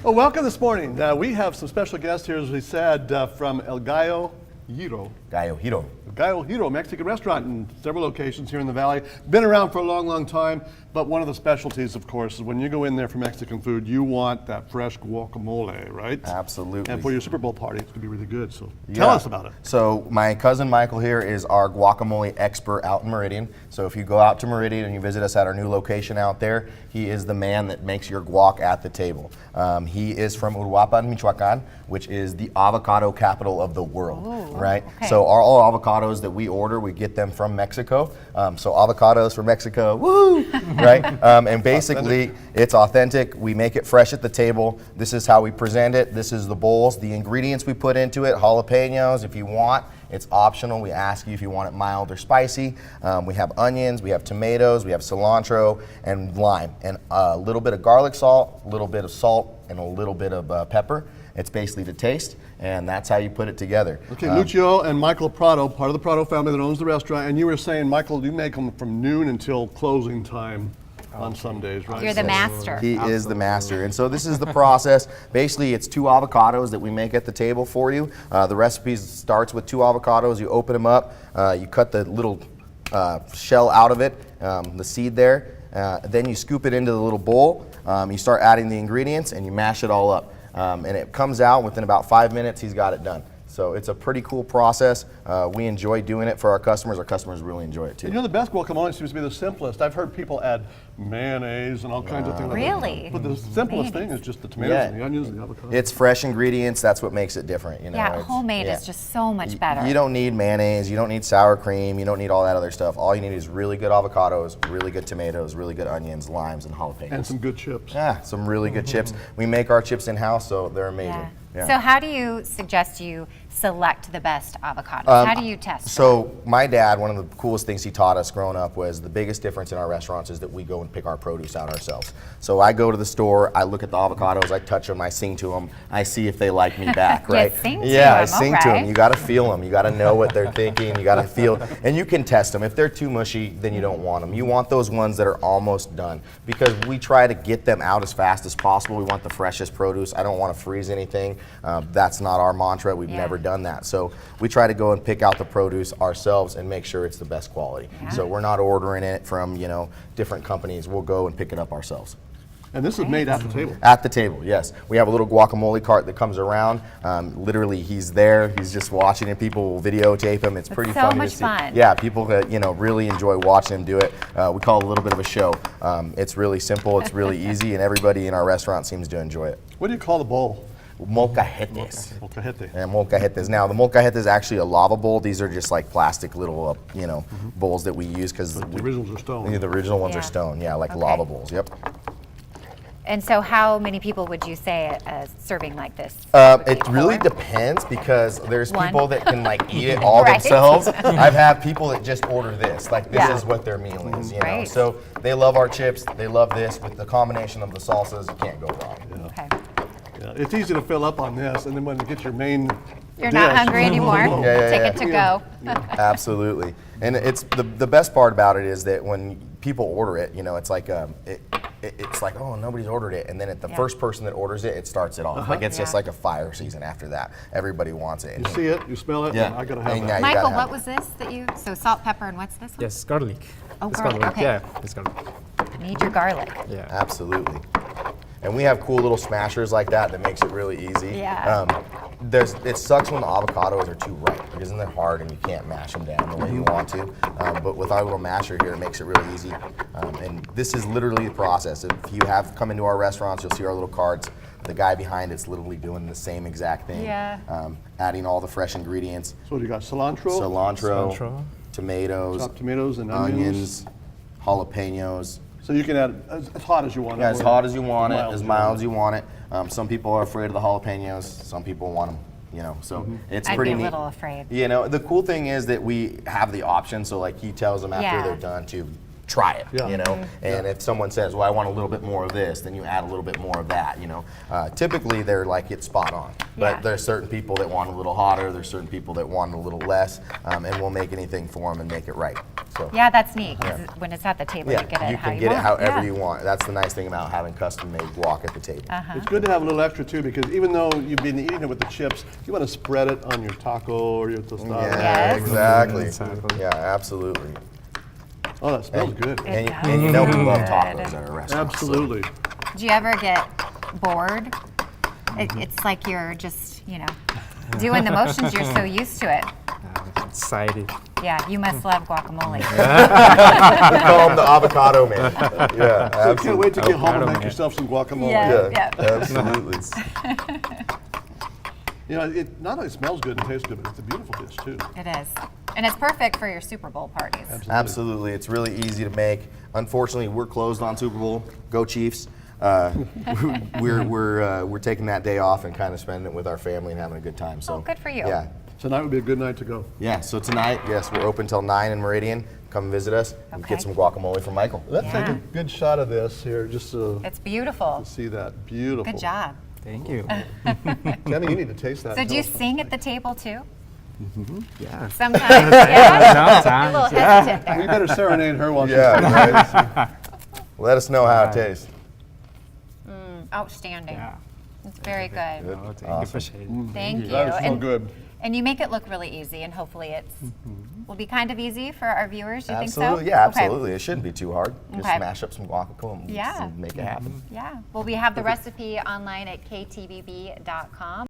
Well, welcome this morning. We have some special guests here, as we said, from El Gallo Giro. Gallo Giro. Gallo Giro, Mexican restaurant in several locations here in the Valley. Been around for a long, long time, but one of the specialties, of course, is when you go in there for Mexican food, you want that fresh guacamole, right? Absolutely. And for your Super Bowl party, it's going to be really good, so tell us about it. So my cousin Michael here is our guacamole expert out in Meridian. So if you go out to Meridian and you visit us at our new location out there, he is the man that makes your guac at the table. He is from Uruapan, Michoacan, which is the avocado capital of the world, right? Okay. So all avocados that we order, we get them from Mexico. So avocados from Mexico, woo, right? And basically, it's authentic. We make it fresh at the table. This is how we present it. This is the bowls, the ingredients we put into it, jalapenos if you want. It's optional. We ask you if you want it mild or spicy. We have onions, we have tomatoes, we have cilantro, and lime, and a little bit of garlic salt, a little bit of salt, and a little bit of pepper. It's basically to taste, and that's how you put it together. Okay, Lucio and Michael Prado, part of the Prado family that owns the restaurant, and you were saying, Michael, you make them from noon until closing time on some days, right? You're the master. He is the master. And so this is the process. Basically, it's 2 avocados that we make at the table for you. The recipe starts with 2 avocados. You open them up. You cut the little shell out of it, the seed there. Then you scoop it into the little bowl. You start adding the ingredients, and you mash it all up. And it comes out within about 5 minutes. He's got it done. So it's a pretty cool process. We enjoy doing it for our customers. Our customers really enjoy it too. And you know, the best guacamole seems to be the simplest. I've heard people add mayonnaise and all kinds of things. Really? But the simplest thing is just the tomatoes and the onions and the avocado. It's fresh ingredients. That's what makes it different. You know, Yeah, homemade is just so much better. You don't need mayonnaise. You don't need sour cream. You don't need all that other stuff. All you need is really good avocados, really good tomatoes, really good onions, limes, and jalapenos. And some good chips. Yeah, some really good chips. We make our chips in-house, so they're amazing. Yeah. So how do you suggest you select the best avocados? How do you test? So my dad, one of the coolest things he taught us growing up was the biggest difference in our restaurants is that we go and pick our produce out ourselves. So I go to the store, I look at the avocados, I touch them, I sing to them, I see if they like me back, right? Sing to yeah, them, I sing to them. You got to feel them. You got to know what they're thinking. You got to feel, and you can test them. If they're too mushy, then you don't want them. You want those ones that are almost done because we try to get them out as fast as possible. We want the freshest produce. I don't want to freeze anything. That's not our mantra. We've never done that. So we try to go and pick out the produce ourselves and make sure it's the best quality. So we're not ordering it from, you know, different companies. We'll go and pick it up ourselves. And this is made at the table. At the table, yes. We have a little guacamole cart that comes around. Literally, he's there. He's just watching it. People will videotape him. It's pretty so funny much to see. fun. Yeah, people that really enjoy watching him do it. We call it a little bit of a show. It's really simple. It's really easy, and everybody in our restaurant seems to enjoy it. What do you call the bowl? Molcajetes. Molcajete. And molcajetes. Now, the molcajete is actually a lava bowl. These are just like plastic little, bowls that we use because The originals are stone. the original ones are stone. Yeah, like lava bowls. Yep. And so how many people would you say serving like this? It really depends because there's One. people that can like eat it all Right. themselves. I've had people that just order this, like this Yeah. is what their meal is, you know. Right. So they love our chips, they love this. With the combination of the salsas, you can't go wrong. Okay. Yeah, it's easy to fill up on this, and then when you get your main You're not dish- hungry anymore. Take it to go. Absolutely. And it's the best part about it is that when people order it, it's like it's like, oh, nobody's ordered it, and then at the first person that orders it, it starts it off. Like it's just like a fire season after that. Everybody wants it. You see it, you smell it, and I gotta have And that. you Michael, gotta what have was this that you, so salt, pepper, and what's this one? Yes, garlic. Oh, It's garlic, okay. Yeah, it's garlic. Need your garlic. Yeah. Absolutely. And we have cool little smashers like that makes it really easy. Yeah. It sucks when the avocados are too ripe because then they're hard and you can't mash them down the way you want to. But with our little masher here, it makes it really easy. And this is literally the process. If you have come into our restaurants, you'll see our little carts. The guy behind it's literally doing the same exact thing. Yeah. Adding all the fresh ingredients. So you got cilantro, Cilantro, tomatoes, chopped tomatoes, and onions, jalapenos. So you can add as hot as you want it. Yeah, as hot as you want it, Mild as as you mild want as you want it. Some people are afraid of the jalapenos. Some people want them, so it's I'd pretty be a neat. little afraid. The cool thing is that we have the option. So like he tells them after Yeah. they're done to try it, Yeah. you know? And if someone says, well, I want a little bit more of this, then you add a little bit more of that, you know? Typically, they're like, it's spot on. But Yeah. there's certain people that want a little hotter, there's certain people that want a little less, and we'll make anything for them and make it right. So. Yeah, that's neat, 'cause when it's at the table, Yeah, you get it you how can you get it want. however Yeah. you want. That's the nice thing about having custom-made guac at the table. It's good to have a little extra too, because even though you've been eating it with the chips, you want to spread it on your taco or your tostada. Yeah, Yes. exactly. Exactly. Yeah, absolutely. Oh, that smells good. And you know we love Good. tacos at our restaurant. so- Absolutely. Do you ever get bored? It's like you're just, doing the motions, you're so used to it. Excited. Yeah, you must love guacamole. We call him the avocado man. Yeah, I can't wait to get home and Avocado make man. yourself some guacamole. Yeah. absolutely. It not only smells good and tastes good, but it's a beautiful dish too. It is. And it's perfect for your Super Bowl parties. Absolutely, it's really easy to make. Unfortunately, we're closed on Super Bowl. Go Chiefs! We're taking that day off and kind of spending it with our family and having a good time. So Oh, good for you. Yeah, Tonight would be a good night to go. yeah. So tonight, yes, we're open till 9 in Meridian. Come visit us and Okay. get some guacamole from Michael. Let's take Yeah. a good shot of this here, just to It's beautiful. see that. Beautiful. Good job. Thank you. Tammy, you need to taste that. So do you Tell us. sing at the table too? Yeah. Sometimes, yeah? Sometimes. A little Yeah. hesitant there. We better serenade her while she's Yeah, right. Let us know how it tastes. Outstanding. Yeah. It's very good. Oh, thank you for sharing. Thank you. That is so And- good. And you make it look really easy, and hopefully it's will be kind of easy for our viewers. You think so? Absolutely, yeah, Okay. absolutely. It shouldn't be too hard. Just Okay. smash up some guacamole Yeah. and make it happen. Yeah. Well, we have the recipe online at ktvb.com.